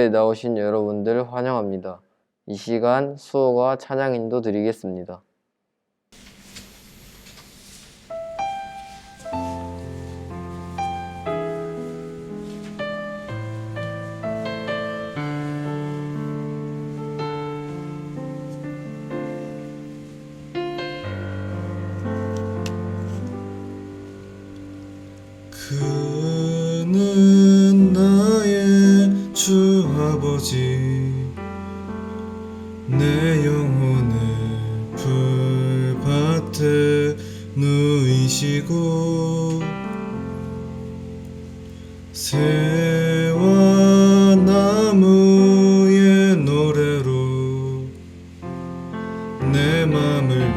예배에 나오신 여러분들 환영합니다. 이 시간 수호가 찬양 인도 드리겠습니다. 그는 나의 주 아버지, 내 영혼을 풀밭에 누이시고 새와 나무의 노래로 내 맘을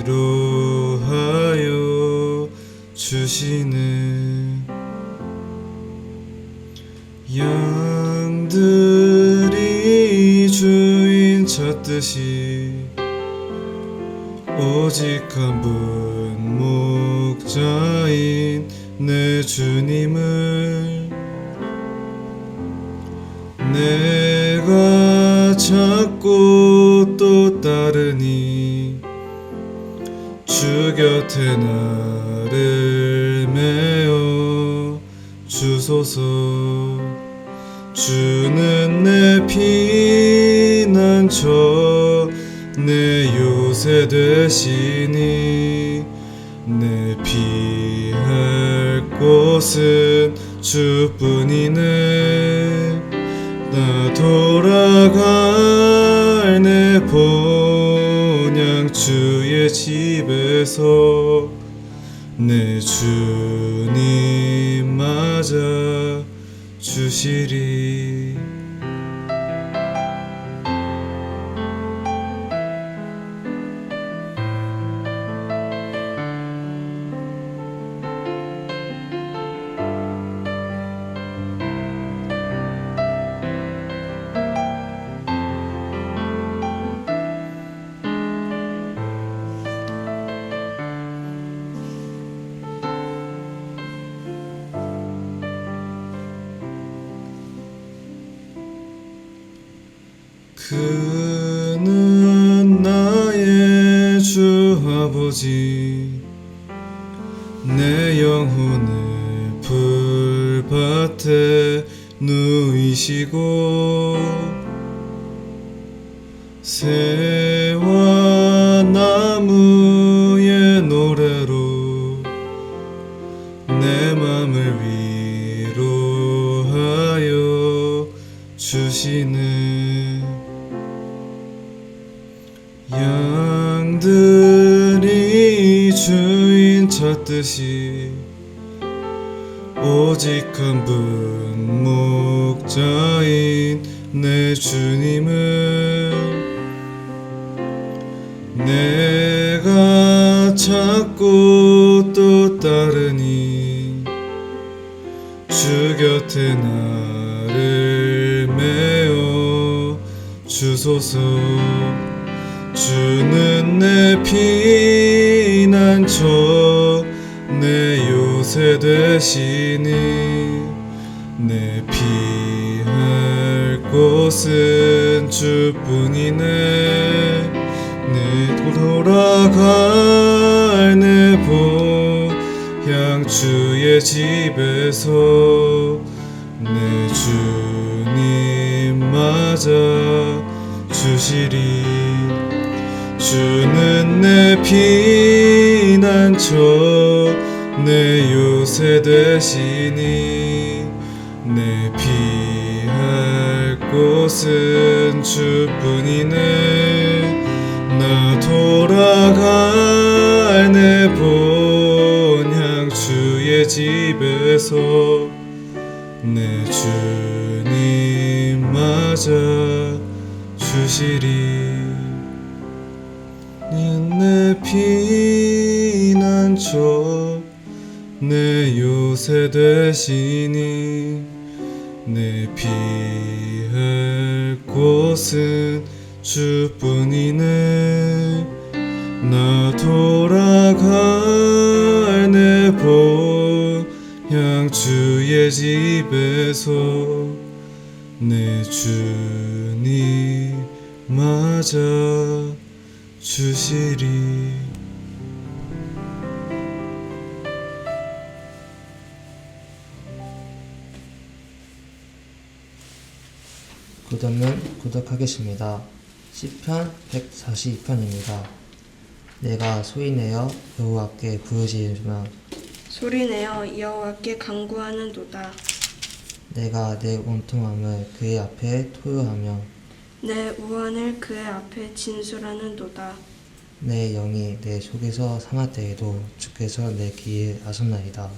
위로하여 주시네. 양들이 주인 찾듯이 오직 한 분 목자인 내 주님을 내가 찾고 또 따르니 주 곁에 나를 메어 주소서. 주는 내 피난처 내 요새 되시니 내 피할 곳은 주뿐이네. 나 돌아갈 내 본향 주의 집에서 내 주님 맞아 주시리. 그는 나의 주 아버지, 내 영혼을 풀밭에 누이시고 새와 나무의 노래로 내 맘을 위로하여 주시네. 양들이 주인 찾듯이 오직 한 분 목자인 내 주님을 내가 찾고 또 따르니 주 곁에 나를 메어 주소서. 주는 내 피난처 내 요새 되시니 내 피할 곳은 주뿐이네. 내 돌아갈 내 본향 주의 집에서 내 주님 맞아 주시리. 주는 내 피난처 내 요새 되시니 내 피할 곳은 주뿐이네. 나 돌아갈 내 본향 주의 집에서 내 주님 맞아 주시리. 내 피난처 내 요새 되시니 내 피할 곳은 주뿐이네. 나 돌아갈 내 본향 주의 집에서 내 주님 맞아 주시리. 구독은 구독하겠습니다. 시편 142편입니다. 내가 소리내어 여호와께 부르짖으며 소리내어 여호와께 간구하는도다. 내가 내 온통함을 그의 앞에 토로하며 내 우환을 그의 앞에 진술하는도다. 내 영이 내 속에서 상할 때에도 주께서 내 귀에 하셨나이다.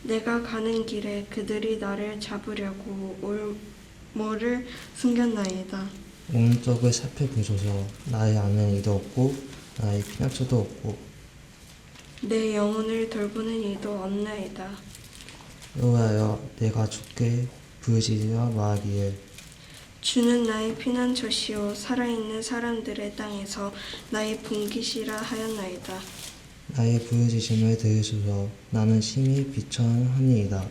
내가 가는 길에 그들이 나를 잡으려고 올모를 숨겼나이다. 오른쪽을 살펴보소서. 나의 아는 이도 없고 나의 피난처도 없고 내 영혼을 돌보는 이도 없나이다. 여호와여, 내가 주께 부르짖으며 말하기를 주는 나의 피난처시오 살아있는 사람들의 땅에서 나의 분깃이라 하였나이다. 나의 부르짖음을 들으소서. 나는 심히 비천하니이다.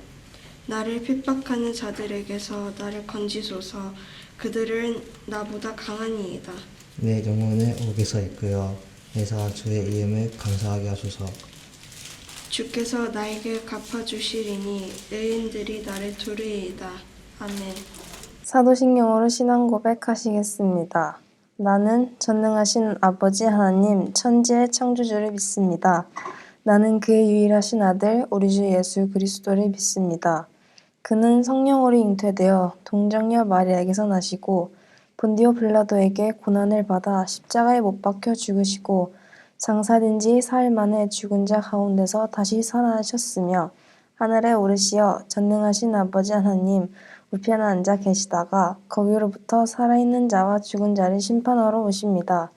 나를 핍박하는 자들에게서 나를 건지소서. 그들은 나보다 강하니이다. 내 영혼을 옥에서 이끌어 내사 주의 이름을 감사하게 하소서. 주께서 나에게 갚아주시리니 의인들이 나를 두르이이다. 아멘. 사도신경으로 신앙 고백하시겠습니다. 나는 전능하신 아버지 하나님 천지의 창조주를 믿습니다. 나는 그의 유일하신 아들 우리 주 예수 그리스도를 믿습니다. 그는 성령으로 잉태되어 동정녀 마리아에게서 나시고 본디오 빌라도에게 고난을 받아 십자가에 못 박혀 죽으시고 장사된 지 사흘 만에 죽은 자 가운데서 다시 살아나셨으며 하늘에 오르시어 전능하신 아버지 하나님 우편에 앉아 계시다가 거기로부터 살아있는 자와 죽은 자를 심판하러 오십니다.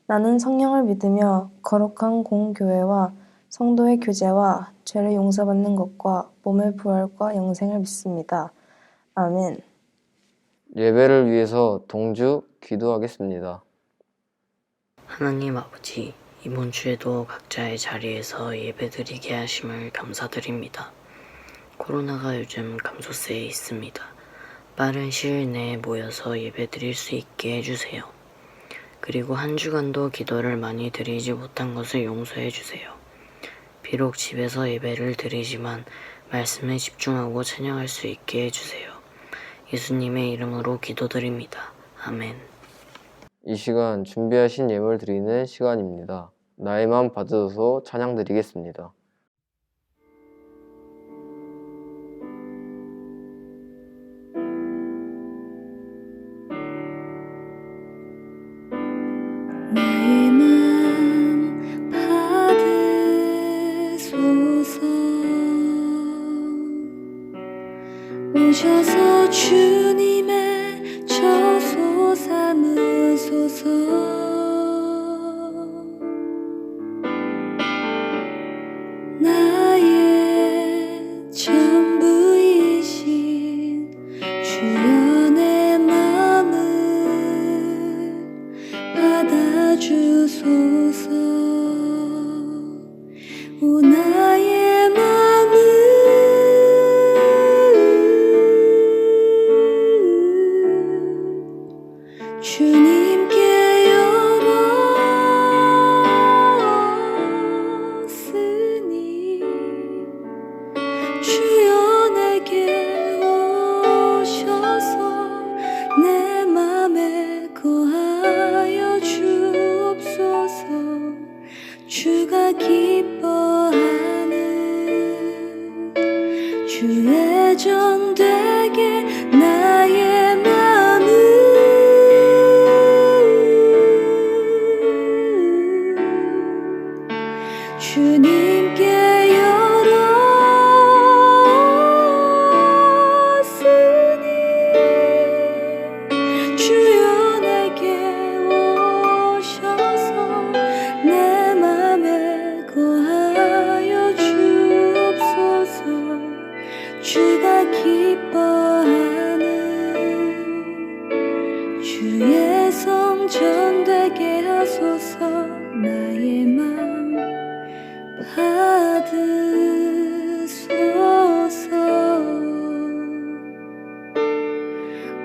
나는 성령을 믿으며 거룩한 공교회와 성도의 교제와 죄를 용서받는 것과 몸의 부활과 영생을 믿습니다. 아멘. 예배를 위해서 동주 기도하겠습니다. 하나님 아버지, 이번 주에도 각자의 자리에서 예배드리게 하심을 감사드립니다. 코로나가 요즘 감소세에 있습니다. 빠른 시일 내에 모여서 예배드릴 수 있게 해주세요. 그리고 한 주간도 기도를 많이 드리지 못한 것을 용서해 주세요. 비록 집에서 예배를 드리지만 말씀에 집중하고 찬양할 수 있게 해주세요. 예수님의 이름으로 기도드립니다. 아멘. 이 시간 준비하신 예물 드리는 시간입니다. 나의 맘 받으소서 찬양 드리겠습니다. 나의 맘 받으소서. 오셔서 주님의 저소 삼으소서. 나의 전부이신 주여 내 맘을 받아주소서. 오 나의 맘을 주님께 열었으니 주여 내게 오셔서 내 맘에 거하여 주옵소서. 주가 기뻐하는 주의 전 되게 나의 맘을 주님께 열었으니 주여 내게 오셔서 내 맘에 거하여 주옵소서. 주가 기뻐하는 주의 성전 되게 하소서. 나의 맘 받으소서.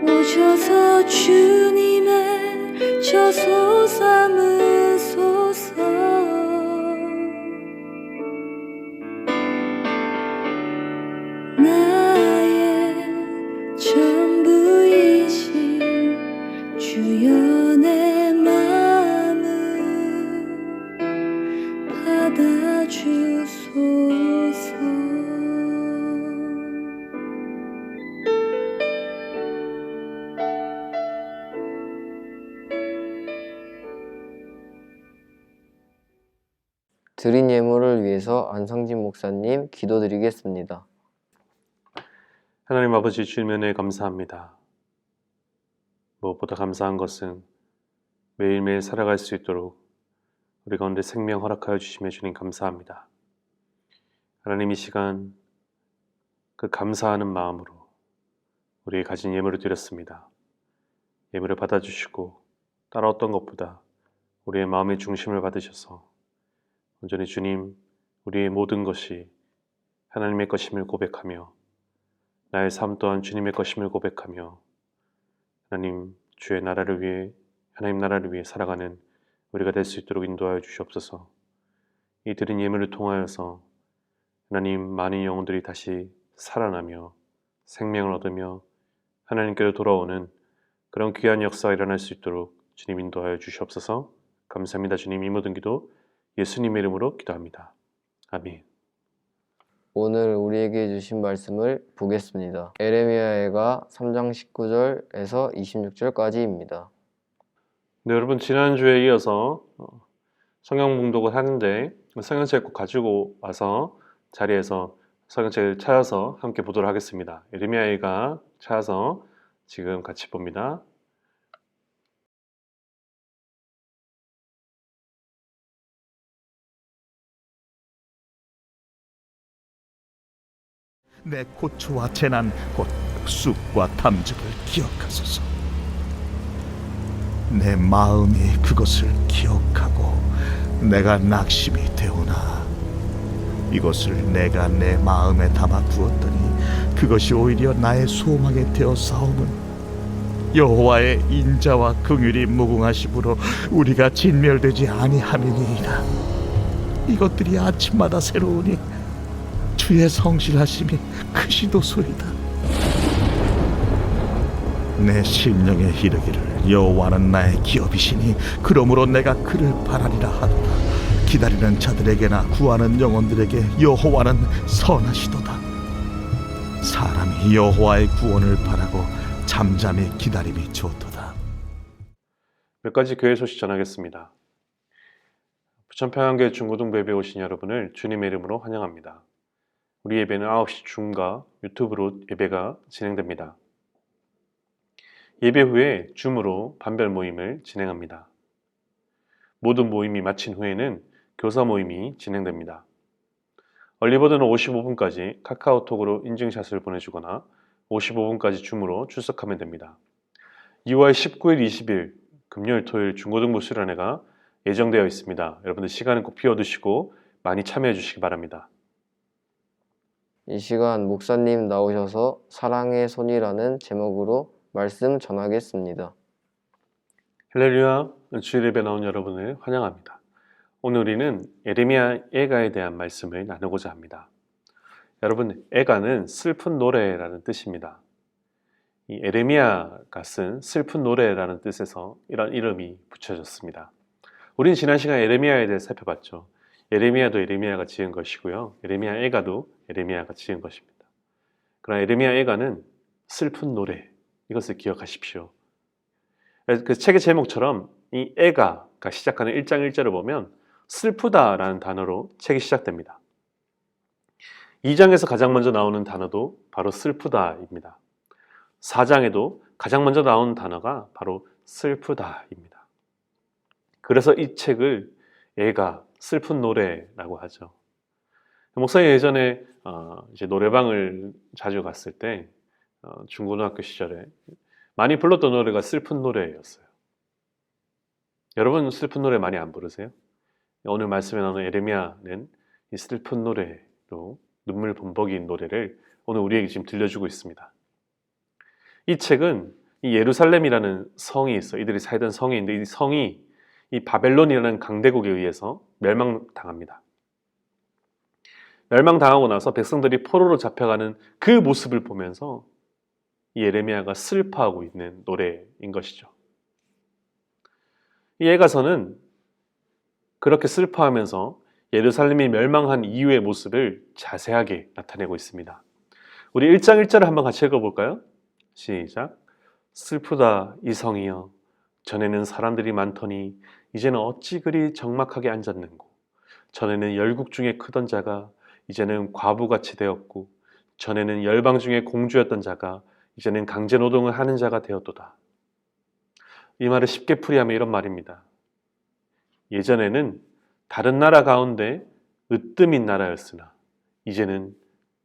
오 오셔서 주님의 저소 삼으소서. 나의 전부이신 주여 내 마음을 받아주소서. 드린 예물을 위해서 안상진 목사님 기도드리겠습니다. 하나님 아버지, 주님의 은혜에 감사합니다. 무엇보다 감사한 것은 매일매일 살아갈 수 있도록 우리 가운데 생명 허락하여 주심에 주님 감사합니다. 하나님, 이 시간 그 감사하는 마음으로 우리의 가진 예물을 드렸습니다. 예물을 받아주시고 따라왔던 것보다 우리의 마음의 중심을 받으셔서 온전히 주님, 우리의 모든 것이 하나님의 것임을 고백하며 나의 삶 또한 주님의 것임을 고백하며 하나님, 주의 나라를 위해, 하나님 나라를 위해 살아가는 우리가 될 수 있도록 인도하여 주시옵소서. 이 드린 예물을 통하여서 하나님, 많은 영혼들이 다시 살아나며 생명을 얻으며 하나님께로 돌아오는 그런 귀한 역사가 일어날 수 있도록 주님 인도하여 주시옵소서. 감사합니다. 주님, 이 모든 기도 예수님의 이름으로 기도합니다. 아멘. 오늘 우리에게 주신 말씀을 보겠습니다. 에레미야가 3장 19절에서 26절까지입니다. 네, 여러분, 지난주에 이어서 성경 봉독을 하는데 성경책 꼭 가지고 와서 자리에서 성경책을 찾아서 함께 보도록 하겠습니다. 에레미야가 찾아서 지금 같이 봅니다. 내 고초와 재난 곧 쑥과 탐즙을 기억하소서. 내 마음이 그것을 기억하고 내가 낙심이 되오나 이것을 내가 내 마음에 담아 두었더니 그것이 오히려 나의 소망이 되어 싸움은 여호와의 인자와 긍휼이 무궁하심으로 우리가 진멸되지 아니함이니이다. 이것들이 아침마다 새로우니 주의 성실하심이 크시도소이다. 내 심령에 이르기를 여호와는 나의 기업이시니 그러므로 내가 그를 바라리라 하도다. 기다리는 자들에게나 구하는 영혼들에게 여호와는 선하시도다. 사람이 여호와의 구원을 바라고 잠잠히 기다림이 좋도다. 몇 가지 교회 소식 전하겠습니다. 부천평안교회 중고등부 예배 오신 여러분을 주님의 이름으로 환영합니다. 우리 예배는 9시 줌과 유튜브로 예배가 진행됩니다. 예배 후에 줌으로 반별 모임을 진행합니다. 모든 모임이 마친 후에는 교사 모임이 진행됩니다. 얼리버드는 55분까지 카카오톡으로 인증샷을 보내주거나 55분까지 줌으로 출석하면 됩니다. 2월 19일, 20일 금요일, 토요일 중고등부 수련회가 예정되어 있습니다. 여러분들 시간은 꼭 비워두시고 많이 참여해 주시기 바랍니다. 이 시간 목사님 나오셔서 사랑의 손이라는 제목으로 말씀 전하겠습니다. 할렐루야, 주일 예배 나온 여러분을 환영합니다. 오늘 우리는 에레미야 애가에 대한 말씀을 나누고자 합니다. 여러분, 애가는 슬픈 노래라는 뜻입니다. 이 에레미야가 쓴 슬픈 노래라는 뜻에서 이런 이름이 붙여졌습니다. 우리는 지난 시간에 에레미야에 대해 살펴봤죠. 에레미야도 에레미야가 지은 것이고요. 에레미야 애가도 에레미야가 지은 것입니다. 그러나 에레미야 애가는 슬픈 노래, 이것을 기억하십시오. 그 책의 제목처럼 이 애가가 시작하는 1장 1절을 보면 슬프다라는 단어로 책이 시작됩니다. 2장에서 가장 먼저 나오는 단어도 바로 슬프다입니다. 4장에도 가장 먼저 나오는 단어가 바로 슬프다입니다. 그래서 이 책을 애가, 슬픈 노래라고 하죠. 목사님 예전에 이제 노래방을 자주 갔을 때 중고등학교 시절에 많이 불렀던 노래가 슬픈 노래였어요. 여러분 슬픈 노래 많이 안 부르세요? 오늘 말씀에 나오는 에레미야는 이 슬픈 노래로 눈물 범벅인 노래를 오늘 우리에게 지금 들려주고 있습니다. 이 책은 이 예루살렘이라는 성이 있어. 이들이 살던 성이 있는데 이 성이 이 바벨론이라는 강대국에 의해서 멸망당합니다. 멸망당하고 나서 백성들이 포로로 잡혀가는 그 모습을 보면서 이 예레미야가 슬퍼하고 있는 노래인 것이죠. 이 예가서는 그렇게 슬퍼하면서 예루살렘이 멸망한 이후의 모습을 자세하게 나타내고 있습니다. 우리 1장 1절을 한번 같이 읽어볼까요? 시작. 슬프다 이 성이여, 전에는 사람들이 많더니 이제는 어찌 그리 적막하게 앉았는고. 전에는 열국 중에 크던 자가 이제는 과부같이 되었고, 전에는 열방 중에 공주였던 자가 이제는 강제노동을 하는 자가 되었도다. 이 말을 쉽게 풀이하면 이런 말입니다. 예전에는 다른 나라 가운데 으뜸인 나라였으나 이제는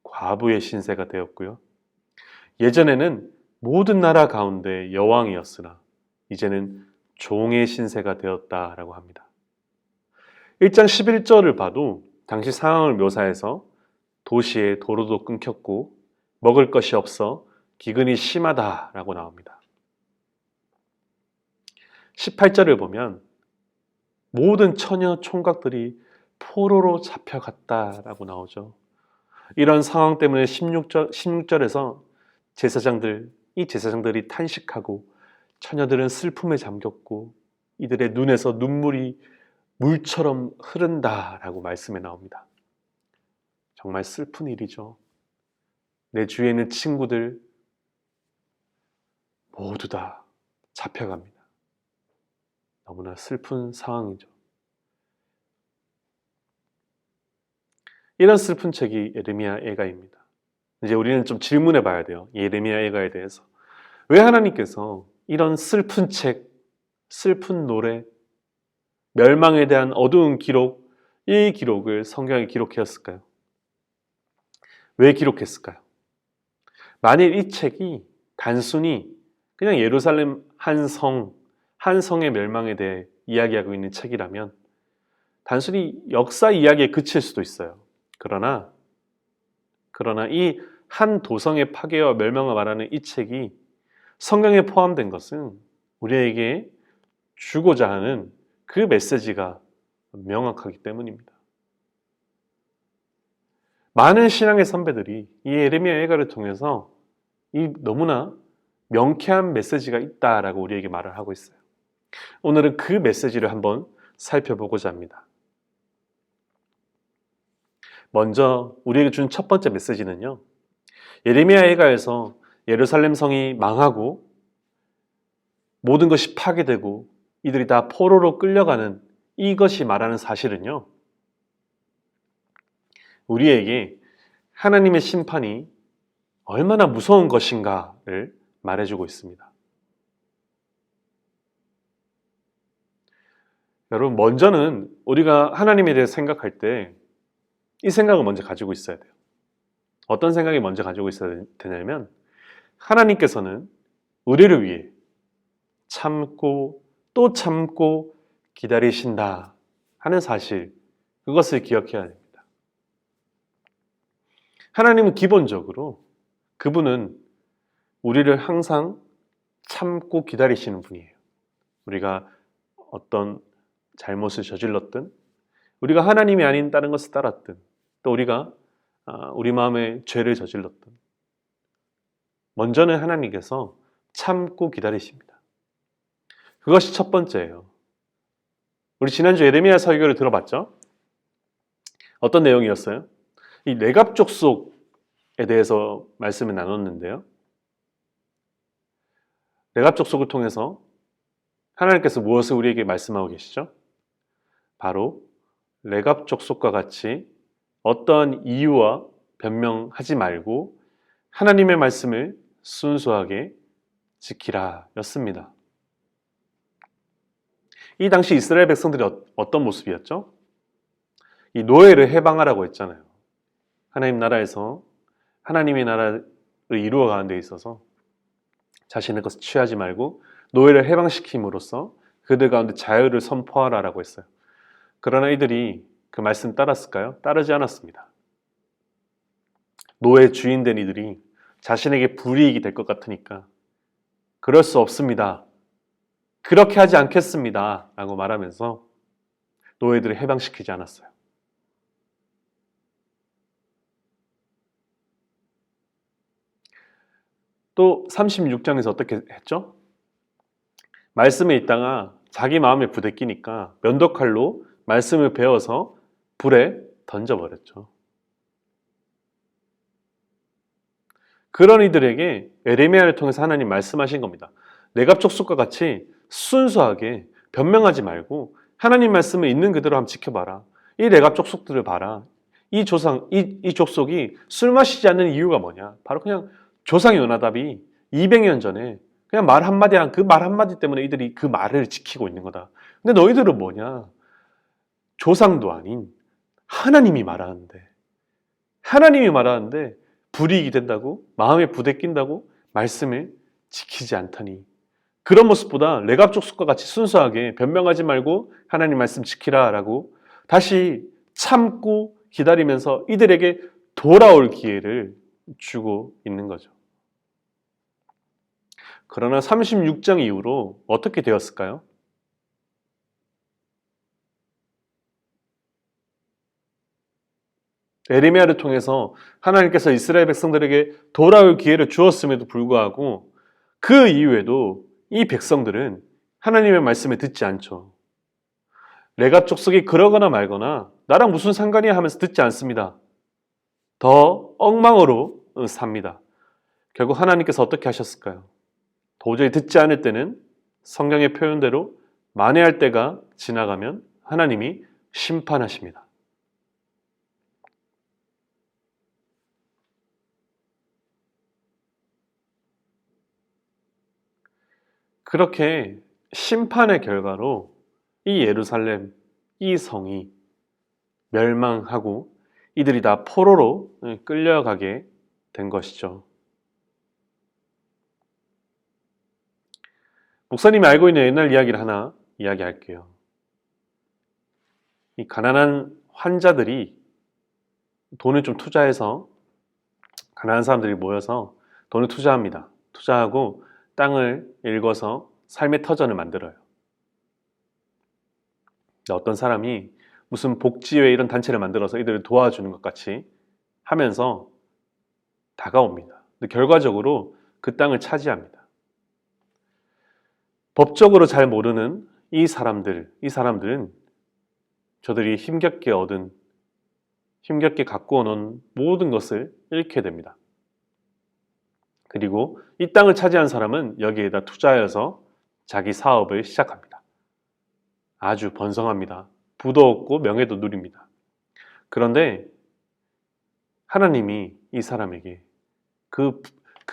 과부의 신세가 되었고요. 예전에는 모든 나라 가운데 여왕이었으나 이제는 종의 신세가 되었다라고 합니다. 1장 11절을 봐도 당시 상황을 묘사해서 도시의 도로도 끊겼고 먹을 것이 없어 기근이 심하다라고 나옵니다. 18절을 보면 모든 처녀 총각들이 포로로 잡혀갔다라고 나오죠. 이런 상황 때문에 16절에서 이 제사장들이 탄식하고 처녀들은 슬픔에 잠겼고 이들의 눈에서 눈물이 물처럼 흐른다라고 말씀에 나옵니다. 정말 슬픈 일이죠. 내 주위에 있는 친구들 모두 다 잡혀갑니다. 너무나 슬픈 상황이죠. 이런 슬픈 책이 예레미야 예가입니다. 이제 우리는 좀 질문해 봐야 돼요. 예레미야 예가에 대해서. 왜 하나님께서 이런 슬픈 책, 슬픈 노래, 멸망에 대한 어두운 기록, 이 기록을 성경에 기록했을까요? 왜 기록했을까요? 만일 이 책이 단순히 그냥 예루살렘 한 성의 멸망에 대해 이야기하고 있는 책이라면 단순히 역사 이야기에 그칠 수도 있어요. 그러나 이 한 도성의 파괴와 멸망을 말하는 이 책이 성경에 포함된 것은 우리에게 주고자 하는 그 메시지가 명확하기 때문입니다. 많은 신앙의 선배들이 이 예레미야 예가를 통해서 이 너무나 명쾌한 메시지가 있다라고 우리에게 말을 하고 있어요. 오늘은 그 메시지를 한번 살펴보고자 합니다. 먼저 우리에게 준 첫 번째 메시지는요, 예레미야 예가에서 예루살렘 성이 망하고 모든 것이 파괴되고 이들이 다 포로로 끌려가는 이것이 말하는 사실은요, 우리에게 하나님의 심판이 얼마나 무서운 것인가를 말해주고 있습니다. 여러분, 먼저는 우리가 하나님에 대해 생각할 때 이 생각을 먼저 가지고 있어야 돼요. 어떤 생각이 먼저 가지고 있어야 되냐면, 하나님께서는 우리를 위해 참고 또 참고 기다리신다 하는 사실, 그것을 기억해야 됩니다. 하나님은 기본적으로 그분은 우리를 항상 참고 기다리시는 분이에요. 우리가 어떤 잘못을 저질렀든, 우리가 하나님이 아닌 다른 것을 따랐든, 또 우리가 우리 마음에 죄를 저질렀든, 먼저는 하나님께서 참고 기다리십니다. 그것이 첫 번째예요. 우리 지난주 예레미야 설교를 들어봤죠? 어떤 내용이었어요? 이 레갑 족속에 대해서 말씀을 나눴는데요. 레갑 족속을 통해서 하나님께서 무엇을 우리에게 말씀하고 계시죠? 바로 레갑 족속과 같이 어떠한 이유와 변명하지 말고 하나님의 말씀을 순수하게 지키라 였습니다. 이 당시 이스라엘 백성들이 어떤 모습이었죠? 이 노예를 해방하라고 했잖아요. 하나님 나라에서 하나님의 나라를 이루어가는 데 있어서 자신의 것을 취하지 말고 노예를 해방시킴으로써 그들 가운데 자유를 선포하라라고 했어요. 그러나 이들이 그 말씀 따랐을까요? 따르지 않았습니다. 노예 주인된 이들이 자신에게 불이익이 될 것 같으니까 그럴 수 없습니다. 그렇게 하지 않겠습니다. 라고 말하면서 노예들을 해방시키지 않았어요. 또 36장에서 어떻게 했죠? 말씀에 있다가 자기 마음에 부대끼니까 면도칼로 말씀을 베어서 불에 던져버렸죠. 그런 이들에게 에레미야를 통해서 하나님 말씀하신 겁니다. 내갑족속과 같이 순수하게 변명하지 말고 하나님 말씀을 있는 그대로 한번 지켜봐라. 이 내갑족속들을 봐라. 이 족속이 술 마시지 않는 이유가 뭐냐? 바로 그냥 조상 요나답이 200년 전에 그냥 말 한마디 한 그 말 한마디 때문에 이들이 그 말을 지키고 있는 거다. 근데 너희들은 뭐냐? 조상도 아닌 하나님이 말하는데 불이익이 된다고? 마음에 부대낀다고? 말씀을 지키지 않다니. 그런 모습보다 레갑족속과 같이 순수하게 변명하지 말고 하나님 말씀 지키라 라고 다시 참고 기다리면서 이들에게 돌아올 기회를 주고 있는 거죠. 그러나 36장 이후로 어떻게 되었을까요? 에레미야를 통해서 하나님께서 이스라엘 백성들에게 돌아올 기회를 주었음에도 불구하고 그 이후에도 이 백성들은 하나님의 말씀을 듣지 않죠. 레갑 족속이 그러거나 말거나 나랑 무슨 상관이야 하면서 듣지 않습니다. 더 엉망으로 삽니다. 결국 하나님께서 어떻게 하셨을까요? 도저히 듣지 않을 때는 성경의 표현대로 만회할 때가 지나가면 하나님이 심판하십니다. 그렇게 심판의 결과로 이 예루살렘, 이 성이 멸망하고 이들이 다 포로로 끌려가게 된 것이죠. 목사님이 알고 있는 옛날 이야기를 하나 이야기할게요. 이 가난한 환자들이 돈을 좀 투자해서 가난한 사람들이 모여서 돈을 투자합니다. 투자하고 땅을 일궈서 삶의 터전을 만들어요. 어떤 사람이 무슨 복지회 이런 단체를 만들어서 이들을 도와주는 것 같이 하면서 다가옵니다. 근데 결과적으로 그 땅을 차지합니다. 법적으로 잘 모르는 이 사람들은 저들이 힘겹게 갖고 오는 모든 것을 잃게 됩니다. 그리고 이 땅을 차지한 사람은 여기에다 투자해서 자기 사업을 시작합니다. 아주 번성합니다. 부도 얻고 명예도 누립니다. 그런데 하나님이 이 사람에게 그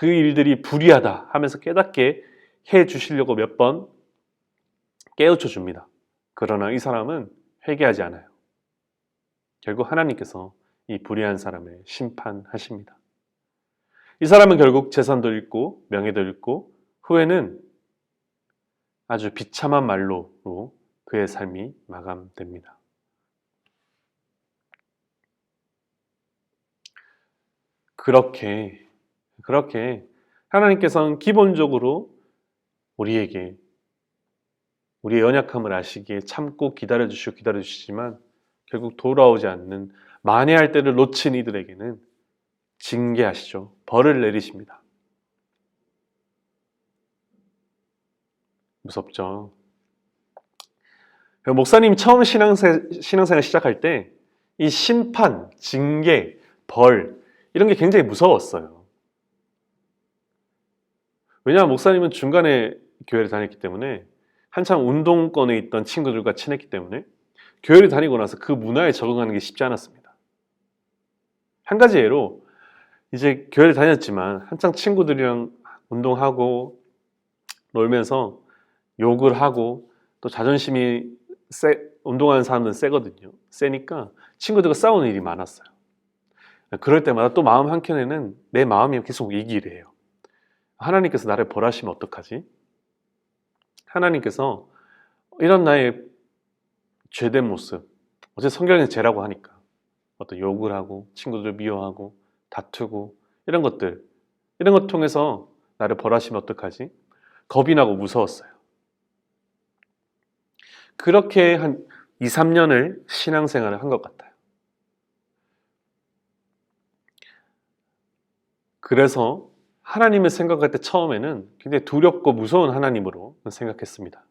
일들이 불의하다 하면서 깨닫게 해 주시려고 몇 번 깨우쳐 줍니다. 그러나 이 사람은 회개하지 않아요. 결국 하나님께서 이 불의한 사람을 심판하십니다. 이 사람은 결국 재산도 잃고 명예도 잃고 후에는 아주 비참한 말로 그의 삶이 마감됩니다. 그렇게 하나님께서는 기본적으로 우리에게 우리의 연약함을 아시기에 참고 기다려주시지만 결국 돌아오지 않는 만회할 때를 놓친 이들에게는 징계하시죠. 벌을 내리십니다. 무섭죠. 목사님이 처음 신앙생활 시작할 때 이 심판, 징계, 벌 이런 게 굉장히 무서웠어요. 왜냐하면 목사님은 중간에 교회를 다녔기 때문에 한참 운동권에 있던 친구들과 친했기 때문에 교회를 다니고 나서 그 문화에 적응하는 게 쉽지 않았습니다. 한 가지 예로 이제 교회를 다녔지만 한창 친구들이랑 운동하고 놀면서 욕을 하고 또 자존심이 운동하는 사람들은 세거든요. 세니까 친구들과 싸우는 일이 많았어요. 그럴 때마다 또 마음 한켠에는 내 마음이 계속 얘기를 해요. 하나님께서 나를 벌하시면 어떡하지? 하나님께서 이런 나의 죄된 모습, 어제 성경에서 죄라고 하니까 어떤 욕을 하고 친구들 미워하고 다투고 이런 것 통해서 나를 벌하시면 어떡하지? 겁이 나고 무서웠어요. 그렇게 한 2, 3년을 신앙생활을 한 것 같아요. 그래서 하나님을 생각할 때 처음에는 굉장히 두렵고 무서운 하나님으로 생각했습니다.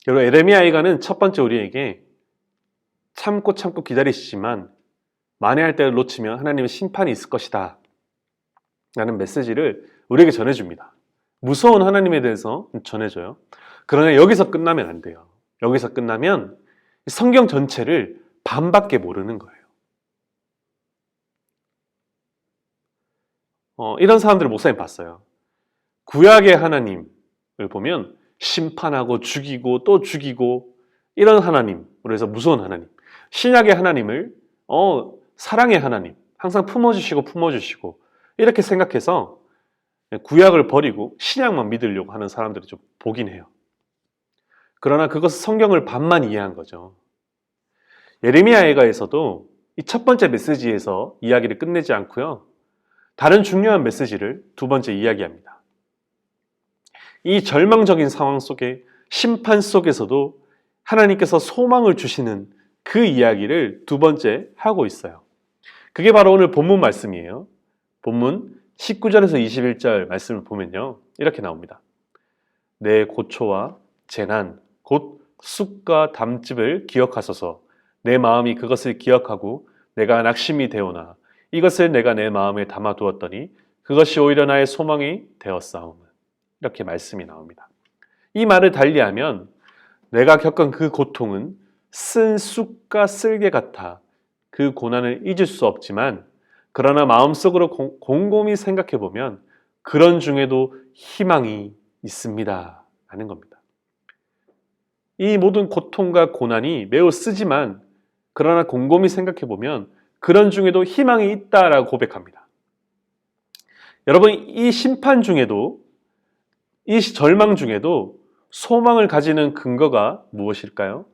여러분, 에레미야이가는 첫 번째 우리에게 참고 기다리시지만 만회할 때를 놓치면 하나님의 심판이 있을 것이다 라는 메시지를 우리에게 전해줍니다. 무서운 하나님에 대해서 전해줘요. 그러나 여기서 끝나면 안 돼요. 여기서 끝나면 성경 전체를 반밖에 모르는 거예요. 이런 사람들을 목사님 봤어요. 구약의 하나님을 보면 심판하고 죽이고 또 죽이고 이런 하나님, 그래서 무서운 하나님. 신약의 하나님을 사랑의 하나님, 항상 품어주시고 이렇게 생각해서 구약을 버리고 신약만 믿으려고 하는 사람들이 좀 보긴 해요. 그러나 그것은 성경을 반만 이해한 거죠. 예레미야에가에서도 이 첫 번째 메시지에서 이야기를 끝내지 않고요. 다른 중요한 메시지를 두 번째 이야기합니다. 이 절망적인 상황 속에 심판 속에서도 하나님께서 소망을 주시는 그 이야기를 두 번째 하고 있어요. 그게 바로 오늘 본문 말씀이에요. 본문 19절에서 21절 말씀을 보면요. 이렇게 나옵니다. 내 고초와 재난, 곧 쑥과 담즙을 기억하소서. 내 마음이 그것을 기억하고 내가 낙심이 되오나 이것을 내가 내 마음에 담아두었더니 그것이 오히려 나의 소망이 되었사오며. 이렇게 말씀이 나옵니다. 이 말을 달리하면 내가 겪은 그 고통은 쓴 쑥과 쓸개 같아 그 고난을 잊을 수 없지만 그러나 마음속으로 곰곰이 생각해보면 그런 중에도 희망이 있습니다 하는 겁니다. 이 모든 고통과 고난이 매우 쓰지만 그러나 곰곰이 생각해보면 그런 중에도 희망이 있다라고 고백합니다. 여러분, 이 심판 중에도 이 절망 중에도 소망을 가지는 근거가 무엇일까요?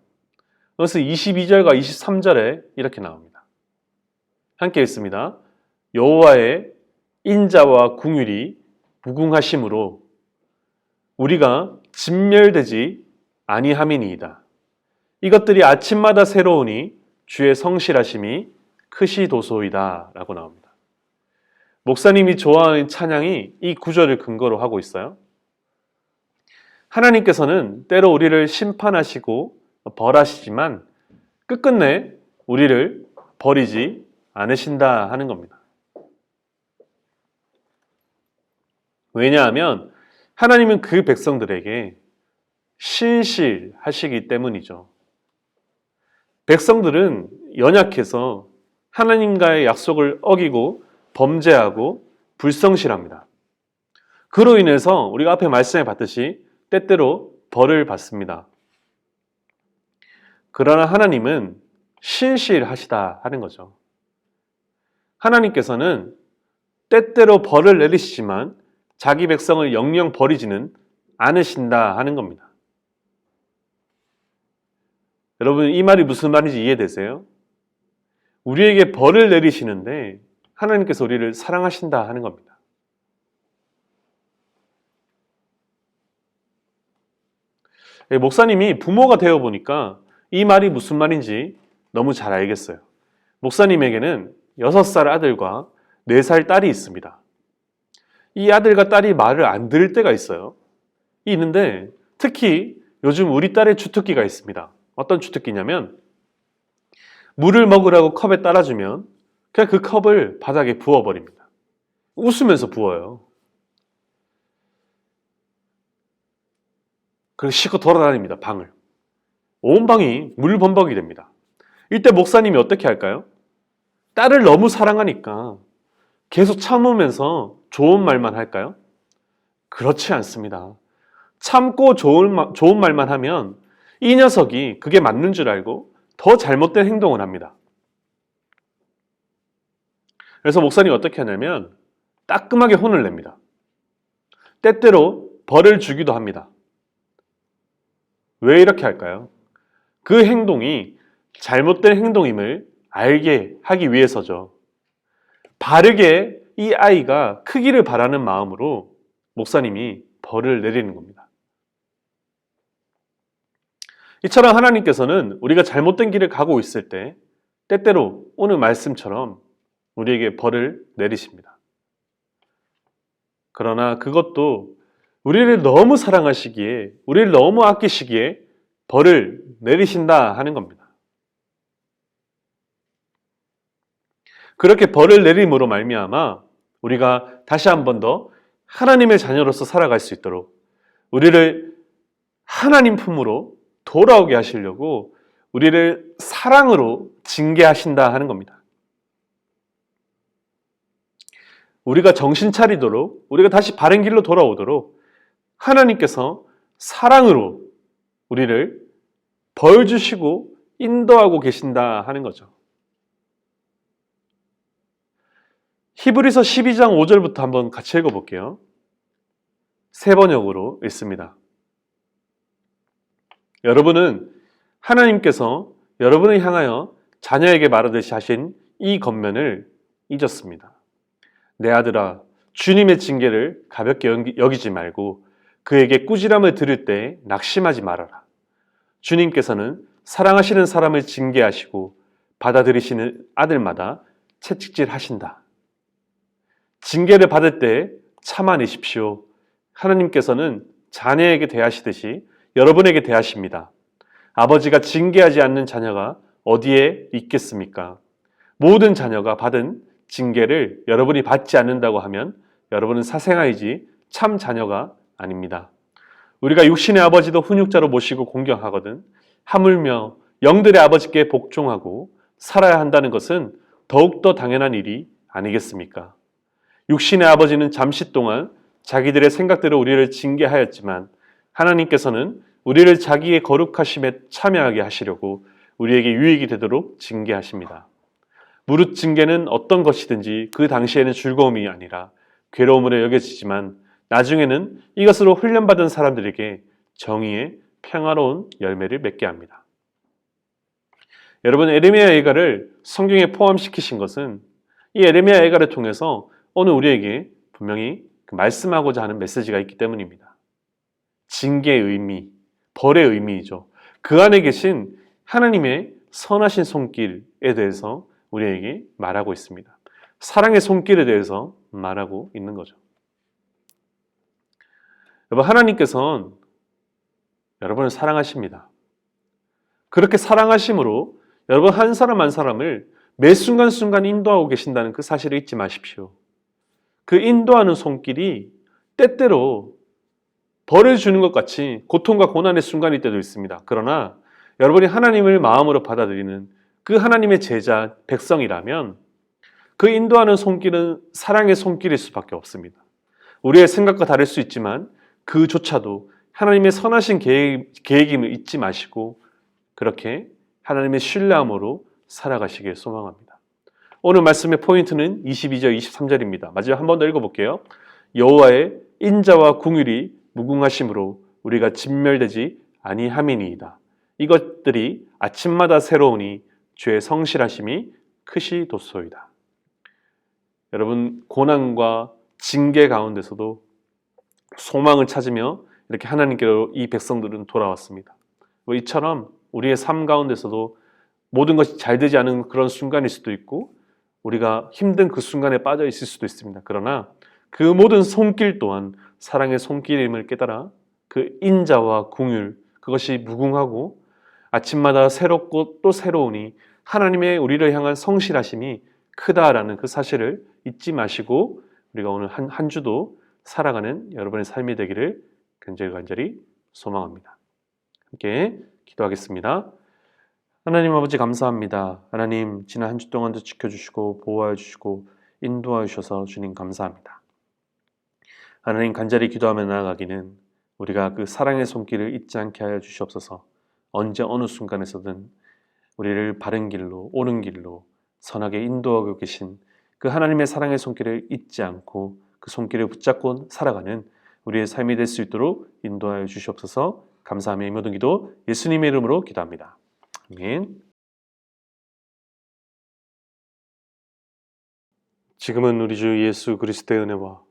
그것은 22절과 23절에 이렇게 나옵니다. 함께 읽습니다. 여호와의 인자와 궁율이 무궁하심으로 우리가 진멸되지 아니함이니이다. 이것들이 아침마다 새로우니 주의 성실하심이 크시도소이다 라고 나옵니다. 목사님이 좋아하는 찬양이 이 구절을 근거로 하고 있어요. 하나님께서는 때로 우리를 심판하시고 벌하시지만 끝끝내 우리를 버리지 않으신다 하는 겁니다. 왜냐하면 하나님은 그 백성들에게 신실하시기 때문이죠. 백성들은 연약해서 하나님과의 약속을 어기고 범죄하고 불성실합니다. 그로 인해서 우리가 앞에 말씀해 봤듯이 때때로 벌을 받습니다. 그러나 하나님은 신실하시다 하는 거죠. 하나님께서는 때때로 벌을 내리시지만 자기 백성을 영영 버리지는 않으신다 하는 겁니다. 여러분, 이 말이 무슨 말인지 이해되세요? 우리에게 벌을 내리시는데 하나님께서 우리를 사랑하신다 하는 겁니다. 목사님이 부모가 되어 보니까 이 말이 무슨 말인지 너무 잘 알겠어요. 목사님에게는 6살 아들과 4살 딸이 있습니다. 이 아들과 딸이 말을 안 들을 때가 있어요. 있는데 특히 요즘 우리 딸의 주특기가 있습니다. 어떤 주특기냐면 물을 먹으라고 컵에 따라주면 그냥 그 컵을 바닥에 부어버립니다. 웃으면서 부어요. 그리고 실컷 돌아다닙니다. 방을. 온 방이 물범벅이 됩니다. 이때 목사님이 어떻게 할까요? 딸을 너무 사랑하니까 계속 참으면서 좋은 말만 할까요? 그렇지 않습니다. 참고 좋은 말만 하면 이 녀석이 그게 맞는 줄 알고 더 잘못된 행동을 합니다. 그래서 목사님이 어떻게 하냐면 따끔하게 혼을 냅니다. 때때로 벌을 주기도 합니다. 왜 이렇게 할까요? 그 행동이 잘못된 행동임을 알게 하기 위해서죠. 바르게 이 아이가 크기를 바라는 마음으로 목사님이 벌을 내리는 겁니다. 이처럼 하나님께서는 우리가 잘못된 길을 가고 있을 때 때때로 오늘 말씀처럼 우리에게 벌을 내리십니다. 그러나 그것도 우리를 너무 사랑하시기에, 우리를 너무 아끼시기에 벌을 내리신다 하는 겁니다. 그렇게 벌을 내림으로 말미암아 우리가 다시 한 번 더 하나님의 자녀로서 살아갈 수 있도록 우리를 하나님 품으로 돌아오게 하시려고 우리를 사랑으로 징계하신다 하는 겁니다. 우리가 정신 차리도록, 우리가 다시 바른 길로 돌아오도록 하나님께서 사랑으로 우리를 벌 주시고 인도하고 계신다 하는 거죠. 히브리서 12장 5절부터 한번 같이 읽어볼게요. 세 번역으로 읽습니다. 여러분은 하나님께서 여러분을 향하여 자녀에게 말하듯이 하신 이 권면을 잊었습니다. 내 아들아, 주님의 징계를 가볍게 여기지 말고 그에게 꾸지람을 들을 때 낙심하지 말아라. 주님께서는 사랑하시는 사람을 징계하시고 받아들이시는 아들마다 채찍질하신다. 징계를 받을 때 참아내십시오. 하나님께서는 자녀에게 대하시듯이 여러분에게 대하십니다. 아버지가 징계하지 않는 자녀가 어디에 있겠습니까? 모든 자녀가 받은 징계를 여러분이 받지 않는다고 하면 여러분은 사생아이지 참 자녀가 아닙니다. 우리가 육신의 아버지도 훈육자로 모시고 공경하거든 하물며 영들의 아버지께 복종하고 살아야 한다는 것은 더욱더 당연한 일이 아니겠습니까? 육신의 아버지는 잠시 동안 자기들의 생각대로 우리를 징계하였지만 하나님께서는 우리를 자기의 거룩하심에 참여하게 하시려고 우리에게 유익이 되도록 징계하십니다. 무릇 징계는 어떤 것이든지 그 당시에는 즐거움이 아니라 괴로움으로 여겨지지만 나중에는 이것으로 훈련받은 사람들에게 정의의 평화로운 열매를 맺게 합니다. 여러분, 에레미야 예가를 성경에 포함시키신 것은 이 에레미야 예가를 통해서 오늘 우리에게 분명히 말씀하고자 하는 메시지가 있기 때문입니다. 징계의 의미, 벌의 의미이죠. 그 안에 계신 하나님의 선하신 손길에 대해서 우리에게 말하고 있습니다. 사랑의 손길에 대해서 말하고 있는 거죠. 여러분, 하나님께서는 여러분을 사랑하십니다. 그렇게 사랑하심으로 여러분 한 사람 한 사람을 매 순간순간 인도하고 계신다는 그 사실을 잊지 마십시오. 그 인도하는 손길이 때때로 벌을 주는 것 같이 고통과 고난의 순간일 때도 있습니다. 그러나 여러분이 하나님을 마음으로 받아들이는 그 하나님의 제자, 백성이라면 그 인도하는 손길은 사랑의 손길일 수밖에 없습니다. 우리의 생각과 다를 수 있지만 그조차도 하나님의 선하신 계획임을 잊지 마시고 그렇게 하나님의 신뢰함으로 살아가시길 소망합니다. 오늘 말씀의 포인트는 22절, 23절입니다. 마지막 한 번 더 읽어볼게요. 여호와의 인자와 궁율이 무궁하심으로 우리가 진멸되지 아니함이니이다. 이것들이 아침마다 새로우니 주의 성실하심이 크시도소이다. 여러분, 고난과 징계 가운데서도 소망을 찾으며 이렇게 하나님께로 이 백성들은 돌아왔습니다. 이처럼 우리의 삶 가운데서도 모든 것이 잘 되지 않은 그런 순간일 수도 있고 우리가 힘든 그 순간에 빠져 있을 수도 있습니다. 그러나 그 모든 손길 또한 사랑의 손길임을 깨달아 그 인자와 궁율, 그것이 무궁하고 아침마다 새롭고 또 새로우니 하나님의 우리를 향한 성실하심이 크다라는 그 사실을 잊지 마시고 우리가 오늘 한 주도 살아가는 여러분의 삶이 되기를 간절히 소망합니다. 함께 기도하겠습니다. 하나님 아버지 감사합니다. 하나님 지난 한 주 동안도 지켜주시고 보호하여 주시고 인도하여 주셔서 주님 감사합니다. 하나님 간절히 기도하며 나아가기는 우리가 그 사랑의 손길을 잊지 않게 하여 주시옵소서. 언제 어느 순간에서든 우리를 바른 길로 옳은 길로 선하게 인도하고 계신 그 하나님의 사랑의 손길을 잊지 않고 그 손길을 붙잡고 살아가는 우리의 삶이 될 수 있도록 인도하여 주시옵소서. 감사하며 이 모든 기도 예수님의 이름으로 기도합니다. 아멘. 지금은 우리 주 예수 그리스도의 은혜와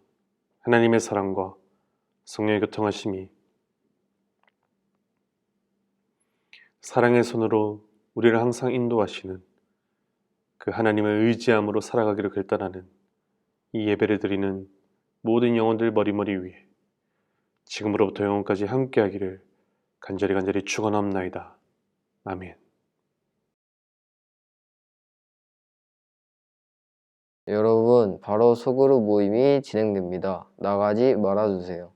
하나님의 사랑과 성령의 교통하심이 사랑의 손으로 우리를 항상 인도하시는 그 하나님을 의지함으로 살아가기를 결단하는 이 예배를 드리는 모든 영혼들 머리머리 위에 지금으로부터 영원까지 함께하기를 간절히 축원합나이다. 아멘. 여러분, 바로 소그룹 모임이 진행됩니다. 나가지 말아주세요.